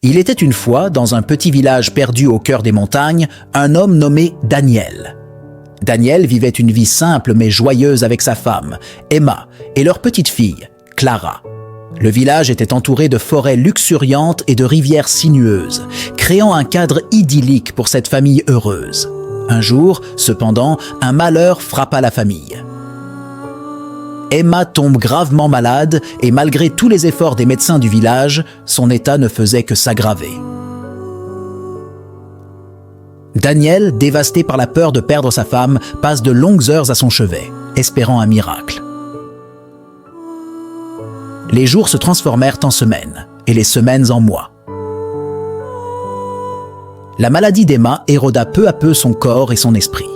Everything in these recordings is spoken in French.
Il était une fois, dans un petit village perdu au cœur des montagnes, un homme nommé Daniel. Daniel vivait une vie simple mais joyeuse avec sa femme, Emma, et leur petite fille, Clara. Le village était entouré de forêts luxuriantes et de rivières sinueuses, créant un cadre idyllique pour cette famille heureuse. Un jour, cependant, un malheur frappa la famille. Emma tombe gravement malade et malgré tous les efforts des médecins du village, son état ne faisait que s'aggraver. Daniel, dévasté par la peur de perdre sa femme, passe de longues heures à son chevet, espérant un miracle. Les jours se transformèrent en semaines, et les semaines en mois. La maladie d'Emma éroda peu à peu son corps et son esprit.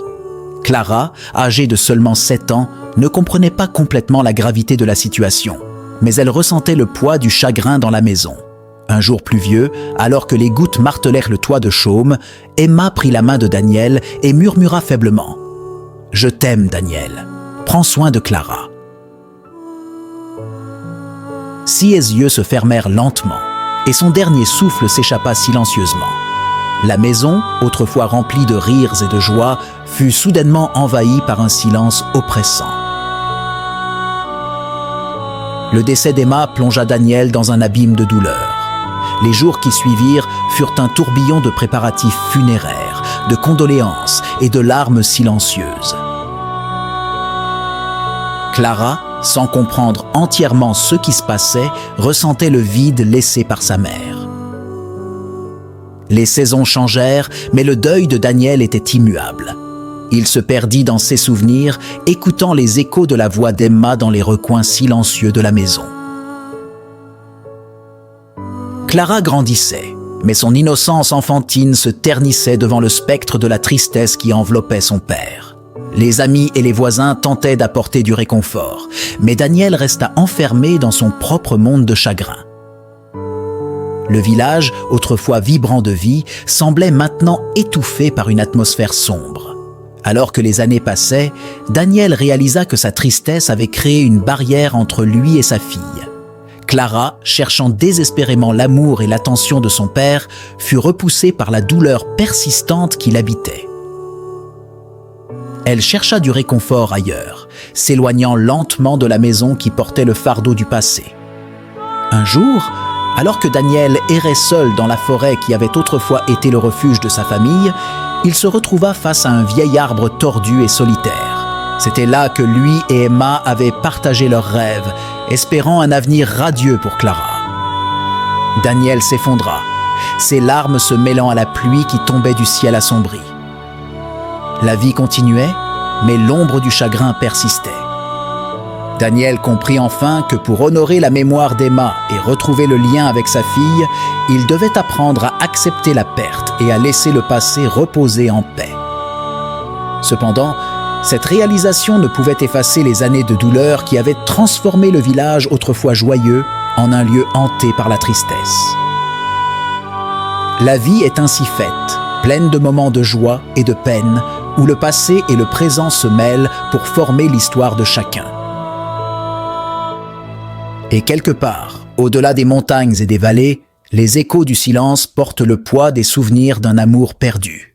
Clara, âgée de seulement 7 ans, ne comprenait pas complètement la gravité de la situation, mais elle ressentait le poids du chagrin dans la maison. Un jour pluvieux, alors que les gouttes martelèrent le toit de chaume, Emma prit la main de Daniel et murmura faiblement « Je t'aime, Daniel. Prends soin de Clara. » Ses yeux se fermèrent lentement et son dernier souffle s'échappa silencieusement. La maison, autrefois remplie de rires et de joie, fut soudainement envahie par un silence oppressant. Le décès d'Emma plongea Daniel dans un abîme de douleur. Les jours qui suivirent furent un tourbillon de préparatifs funéraires, de condoléances et de larmes silencieuses. Clara, sans comprendre entièrement ce qui se passait, ressentait le vide laissé par sa mère. Les saisons changèrent, mais le deuil de Daniel était immuable. Il se perdit dans ses souvenirs, écoutant les échos de la voix d'Emma dans les recoins silencieux de la maison. Clara grandissait, mais son innocence enfantine se ternissait devant le spectre de la tristesse qui enveloppait son père. Les amis et les voisins tentaient d'apporter du réconfort, mais Daniel resta enfermé dans son propre monde de chagrin. Le village, autrefois vibrant de vie, semblait maintenant étouffé par une atmosphère sombre. Alors que les années passaient, Daniel réalisa que sa tristesse avait créé une barrière entre lui et sa fille. Clara, cherchant désespérément l'amour et l'attention de son père, fut repoussée par la douleur persistante qui l'habitait. Elle chercha du réconfort ailleurs, s'éloignant lentement de la maison qui portait le fardeau du passé. Un jour, alors que Daniel errait seul dans la forêt qui avait autrefois été le refuge de sa famille, il se retrouva face à un vieil arbre tordu et solitaire. C'était là que lui et Emma avaient partagé leurs rêves, espérant un avenir radieux pour Clara. Daniel s'effondra, ses larmes se mêlant à la pluie qui tombait du ciel assombri. La vie continuait, mais l'ombre du chagrin persistait. Daniel comprit enfin que pour honorer la mémoire d'Emma et retrouver le lien avec sa fille, il devait apprendre à accepter la perte et à laisser le passé reposer en paix. Cependant, cette réalisation ne pouvait effacer les années de douleur qui avaient transformé le village autrefois joyeux en un lieu hanté par la tristesse. La vie est ainsi faite, pleine de moments de joie et de peine, où le passé et le présent se mêlent pour former l'histoire de chacun. Et quelque part, au-delà des montagnes et des vallées, les échos du silence portent le poids des souvenirs d'un amour perdu.